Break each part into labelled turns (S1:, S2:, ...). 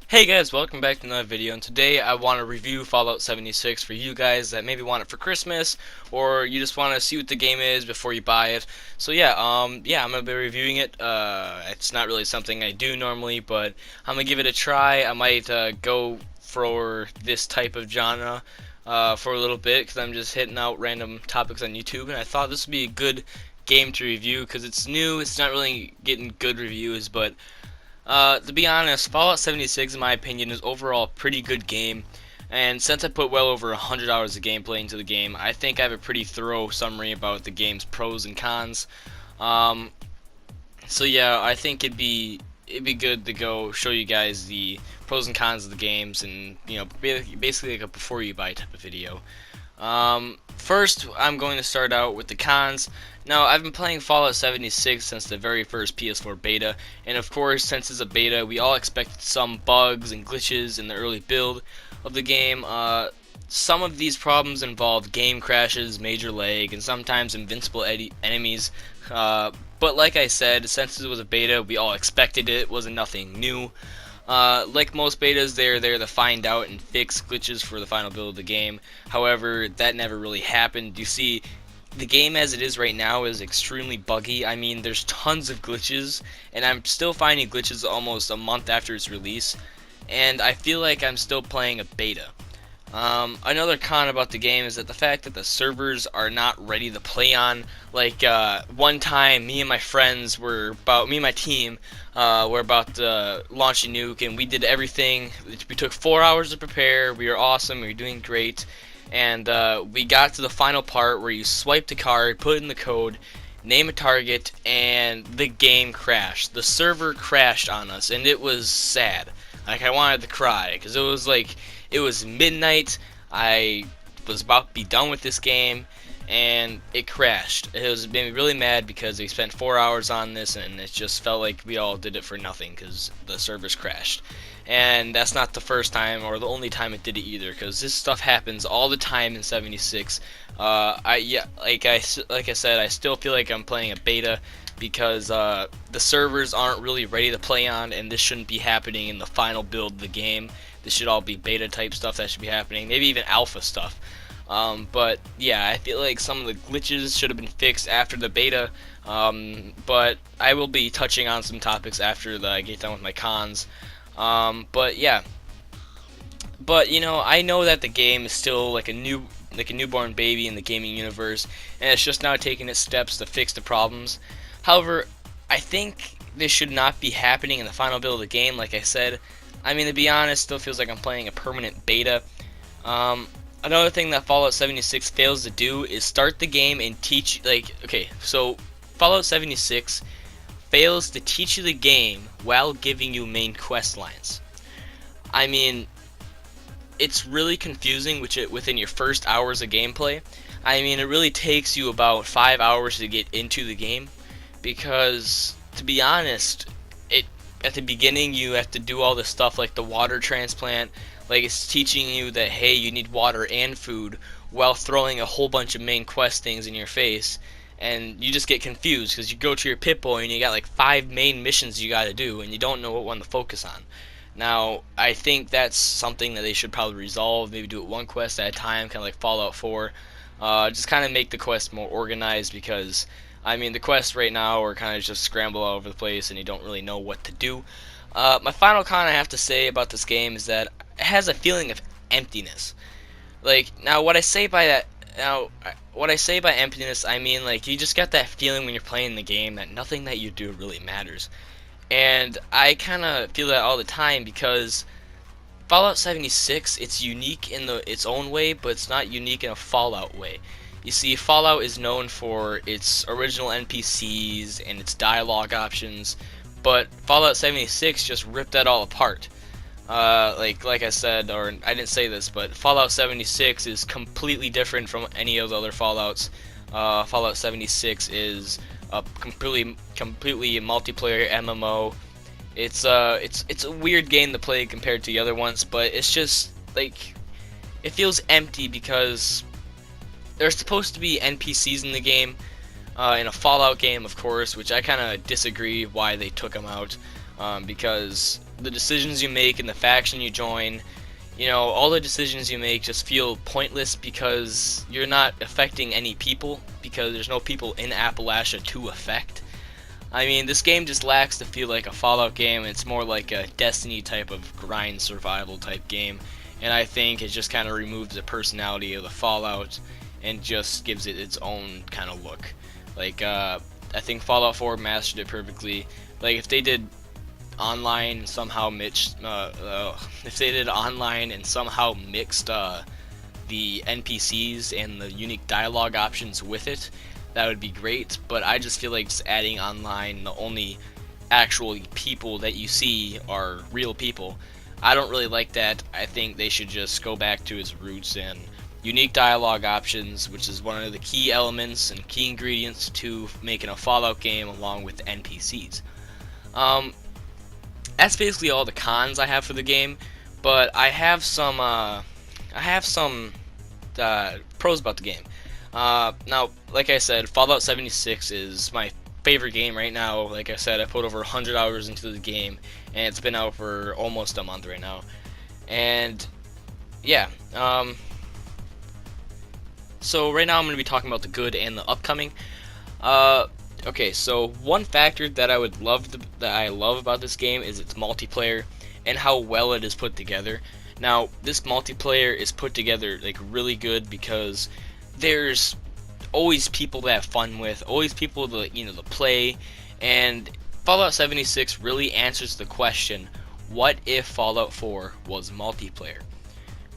S1: Hey guys, welcome back to another video, and today I want to review Fallout 76 for you guys that maybe want it for Christmas, or you just want to see what the game is before you buy it. So I'm gonna be reviewing it. It's not really something I do normally, but I'm gonna give it a try. I might go for this type of genre for a little bit, because I'm just hitting out random topics on YouTube, and I thought this would be a good game to review, because it's new, it's not really getting good reviews, but to be honest, Fallout 76, in my opinion, is overall a pretty good game. And since I put well over 100 hours of gameplay into the game, I think I have a pretty thorough summary about the game's pros and cons. Um, I think it'd be good to go show you guys the pros and cons of the games, and basically like a before you buy type of video. First, I'm going to start out with the cons. Now, I've been playing Fallout 76 since the very first PS4 beta, and of course, since it's a beta, we all expected some bugs and glitches in the early build of the game. Some of these problems involved game crashes, major lag, and sometimes invincible enemies. But like I said, since it was a beta, we all expected it. It wasn't nothing new. Like most betas, they're there to find out and fix glitches for the final build of the game. However, that never really happened. You see, the game as it is right now is extremely buggy. I mean, there's tons of glitches, and I'm still finding glitches almost a month after its release, and I feel like I'm still playing a beta. Another con about the game is that the fact that the servers are not ready to play on. Like one time, me and my team were about to launch a nuke, and we did everything. We took 4 hours to prepare. We were awesome. We were doing great, and we got to the final part where you swipe the card, put in the code, name a target, and the game crashed. The server crashed on us, and it was sad. Like, I wanted to cry, because it was midnight. I was about to be done with this game, and it crashed. It was made me really mad because we spent 4 hours on this, and it just felt like we all did it for nothing because the servers crashed. And that's not the first time or the only time it did it either, because this stuff happens all the time in 76. Like I said, I still feel like I'm playing a beta because the servers aren't really ready to play on, and this shouldn't be happening in the final build of the game. This should all be beta type stuff that should be happening, maybe even alpha stuff. But yeah, I feel like some of the glitches should have been fixed after the beta. But I will be touching on some topics after I get done with my cons. But yeah, but I know that the game is still like a newborn baby in the gaming universe, and it's just now taking its steps to fix the problems. However, I think this should not be happening in the final build of the game. Like I said, I mean, to be honest, still feels like I'm playing a permanent beta. Another thing that Fallout 76 fails to do is start the game and teach, so Fallout 76 fails to teach you the game while giving you main quest lines. I mean, it's really confusing within your first hours of gameplay. I mean, it really takes you about 5 hours to get into the game, because to be honest, at the beginning you have to do all this stuff like the water transplant. Like, it's teaching you that, hey, you need water and food, while throwing a whole bunch of main quest things in your face, and you just get confused because you go to your Pip-Boy and you got like 5 main missions you gotta do, and you don't know what one to focus on. Now, I think that's something that they should probably resolve. Maybe do it one quest at a time, kind of like Fallout 4. Just kind of make the quest more organized, because I mean, the quests right now are kind of just scramble all over the place, and you don't really know what to do. My final con I have to say about this game is that it has a feeling of emptiness. Like, now what I say by emptiness, I mean, like, you just get that feeling when you're playing the game that nothing that you do really matters. And I kind of feel that all the time, because Fallout 76, it's unique in its own way, but it's not unique in a Fallout way. You see, Fallout is known for its original NPCs and its dialogue options, but Fallout 76 just ripped that all apart. Like I said, or I didn't say this, but Fallout 76 is completely different from any of the other Fallouts. Fallout 76 is a completely multiplayer MMO. It's a weird game to play compared to the other ones, but it's just like, it feels empty because there's supposed to be NPCs in the game, in a Fallout game, of course, which I kind of disagree why they took them out, because the decisions you make and the faction you join, you know, all the decisions you make just feel pointless because you're not affecting any people, because there's no people in Appalachia to affect. I mean, this game just lacks to feel like a Fallout game. It's more like a Destiny type of grind survival type game, and I think it just kind of removes the personality of the Fallout and just gives it its own kind of look. Like, I think Fallout 4 mastered it perfectly. Like, if they did online and somehow mixed, the NPCs and the unique dialogue options with it, that would be great. But I just feel like just adding online, the only actual people that you see are real people. I don't really like that. I think they should just go back to its roots and unique dialogue options, which is one of the key elements and key ingredients to making a Fallout game, along with NPCs. That's basically all the cons I have for the game, but I have some pros about the game. Now, like I said, Fallout 76 is my favorite game right now. Like I said, I put over 100 hours into the game, and it's been out for almost a month right now. And yeah, so right now I'm going to be talking about the good and the upcoming. Okay, so one factor that I love about this game is its multiplayer and how well it is put together. Now, this multiplayer is put together like really good because there's always people to have fun with, always people to to play, and Fallout 76 really answers the question, what if Fallout 4 was multiplayer?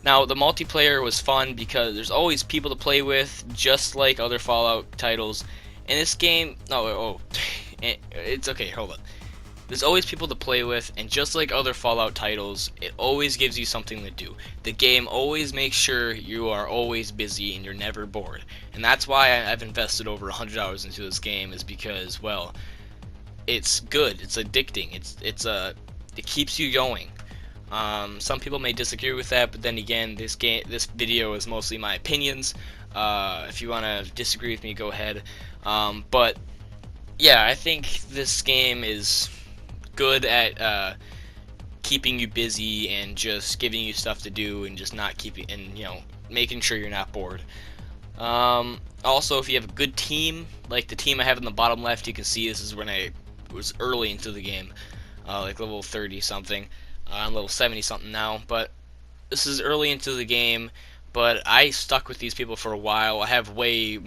S1: Now, the multiplayer was fun because there's always people to play with, just like other Fallout titles. In this game, it's okay, hold on. There's always people to play with, and just like other Fallout titles, it always gives you something to do. The game always makes sure you are always busy and you're never bored. And that's why I've invested over 100 hours into this game, is because, well, it's good, it's addicting, it keeps you going. Some people may disagree with that, but then again, this video is mostly my opinions. If you want to disagree with me, go ahead. But yeah, I think this game is good at keeping you busy and just giving you stuff to do, and just not keeping, and making sure you're not bored. Also, if you have a good team, like the team I have in the bottom left, you can see this is when I was early into the game, like level 30 something. I'm level 70 something now, but this is early into the game. But I stuck with these people for a while. I have way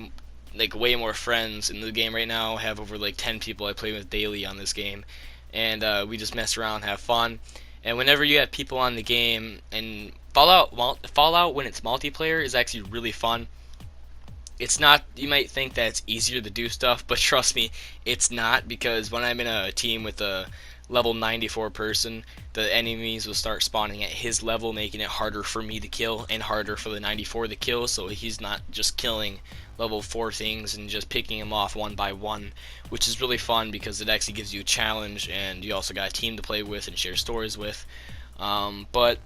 S1: more friends in the game right now. I have over like 10 people I play with daily on this game, and we just mess around, have fun. And whenever you have people on the game, and Fallout when it's multiplayer is actually really fun. It's not, you might think that it's easier to do stuff, but trust me, it's not, because when I'm in a team with a level 94 person, the enemies will start spawning at his level, making it harder for me to kill and harder for the 94 to kill, so he's not just killing level 4 things and just picking them off one by one, which is really fun because it actually gives you a challenge, and you also got a team to play with and share stories with. But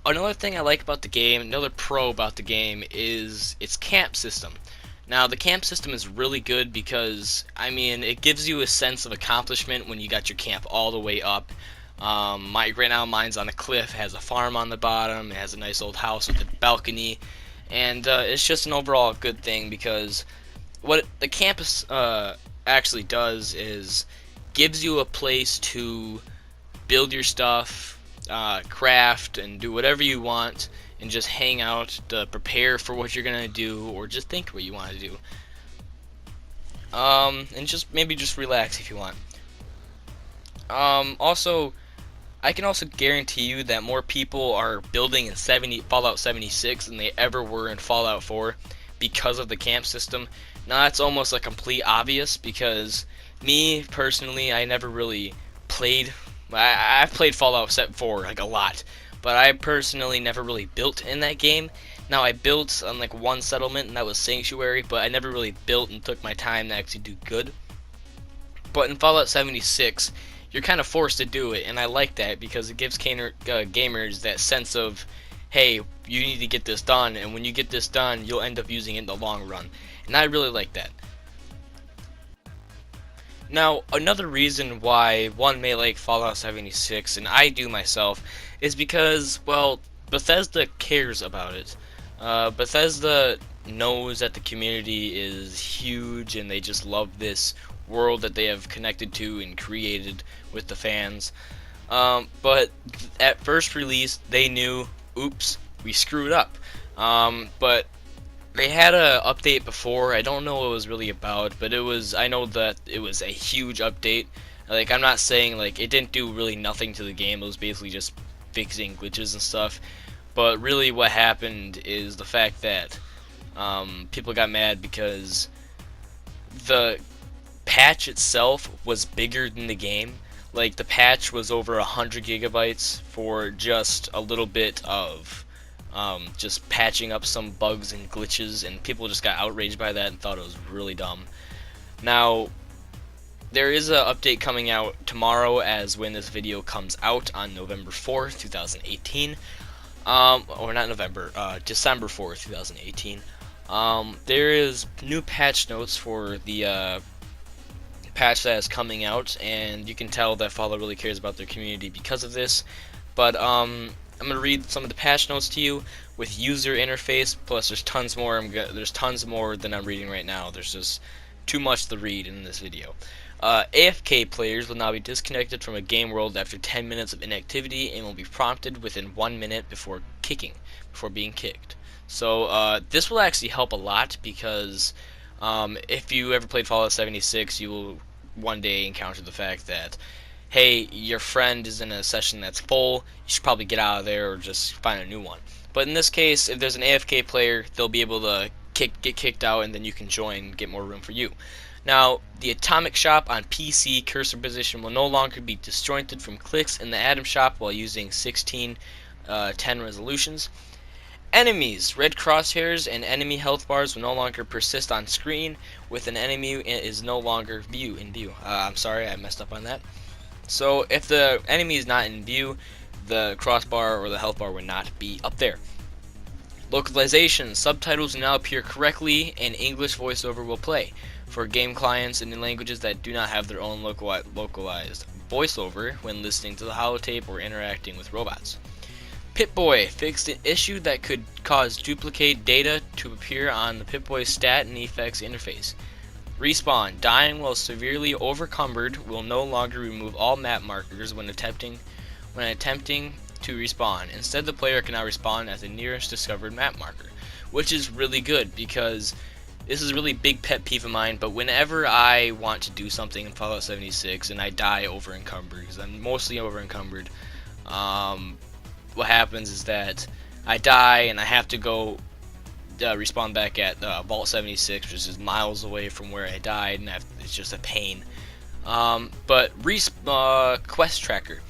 S1: another thing I like about the game, another pro about the game, is its camp system. Now, the camp system is really good because, I mean, it gives you a sense of accomplishment when you got your camp all the way up. Right now, mine's on a cliff, has a farm on the bottom, it has a nice old house with a balcony, and it's just an overall good thing, because what the campus actually does is gives you a place to build your stuff, craft, and do whatever you want, and just hang out to prepare for what you're gonna do, or just think what you want to do. And just maybe just relax if you want. Also, I can also guarantee you that more people are building in Fallout 76 than they ever were in Fallout 4 because of the camp system. Now, that's almost like complete obvious, because me personally, I never really played. I've played Fallout 4 like a lot, but I personally never really built in that game. Now, I built on like one settlement, and that was Sanctuary, but I never really built and took my time to actually do good. But in Fallout 76, you're kind of forced to do it, and I like that because it gives gamers that sense of, hey, you need to get this done, and when you get this done, you'll end up using it in the long run, and I really like that. Now, another reason why one may like Fallout 76, and I do myself, is because, well, Bethesda cares about it. Bethesda knows that the community is huge and they just love this world that they have connected to and created with the fans. But at first release, they knew, oops, we screwed up. But they had a update before. I don't know what it was really about, but I know that it was a huge update. Like, I'm not saying like it didn't do really nothing to the game. It was basically just fixing glitches and stuff. But really, what happened is the fact that people got mad because the patch itself was bigger than the game. Like, the patch was over 100 gigabytes for just a little bit of just patching up some bugs and glitches, and people just got outraged by that and thought it was really dumb. Now, there is an update coming out tomorrow, as when this video comes out on November 4th, 2018. Or not November, December 4th, 2018. There is new patch notes for the patch that is coming out, and you can tell that Fallout really cares about their community because of this. But I'm gonna read some of the patch notes to you with user interface. Plus, there's tons more. There's tons more than I'm reading right now. There's just too much to read in this video. AFK players will now be disconnected from a game world after 10 minutes of inactivity and will be prompted within 1 minute before being kicked. So this will actually help a lot because if you ever played Fallout 76, you will one day encounter the fact that, hey, your friend is in a session that's full, you should probably get out of there or just find a new one. But in this case, if there's an AFK player, they'll be able to get kicked out, and then you can join and get more room for you. Now, the Atomic Shop on PC cursor position will no longer be disjointed from clicks in the Atom Shop while using 16:10 resolutions. Enemies, red crosshairs and enemy health bars will no longer persist on screen with an enemy is no longer in view. I'm sorry, I messed up on that. So if the enemy is not in view, the crossbar or the health bar will not be up there. Localization, subtitles will now appear correctly and English voiceover will play for game clients and in languages that do not have their own localized voiceover when listening to the holotape or interacting with robots. Pip-Boy fixed an issue that could cause duplicate data to appear on the Pip-Boy stat and effects interface. Respawn, dying while severely overcumbered will no longer remove all map markers when attempting to respawn. Instead, the player can now respawn at the nearest discovered map marker, which is really good because this is a really big pet peeve of mine. But whenever I want to do something in Fallout 76 and I die over encumbered, because I'm mostly over encumbered, what happens is that I die and I have to go respawn back at Vault 76, which is miles away from where I died, and it's just a pain. But quest tracker.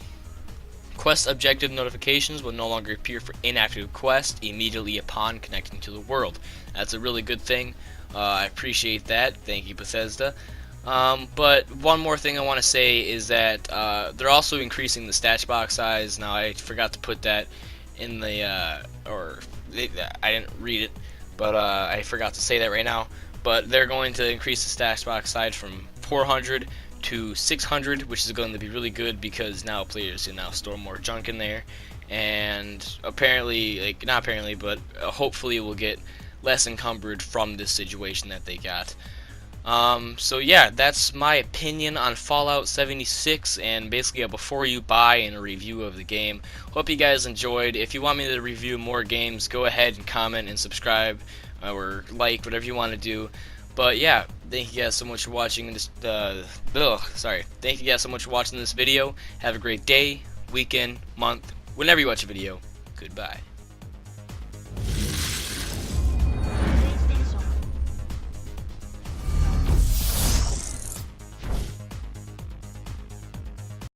S1: Quest objective notifications will no longer appear for inactive quests immediately upon connecting to the world. That's a really good thing. I appreciate that. Thank you, Bethesda. But one more thing I want to say is that they're also increasing the stat box size. Now, I forgot to put that in the I didn't read it, but I forgot to say that right now. But they're going to increase the stat box size from 400 to 600, which is going to be really good because now players can now store more junk in there, and apparently, not apparently, but hopefully will get less encumbered from this situation that they got. So yeah, that's my opinion on Fallout 76 and basically a before you buy and a review of the game. Hope you guys enjoyed. If you want me to review more games, go ahead and comment and subscribe or like, whatever you want to do. But yeah, thank you guys so much for watching this thank you guys so much for watching this video. Have a great day, weekend, month, whenever you watch a video. Goodbye.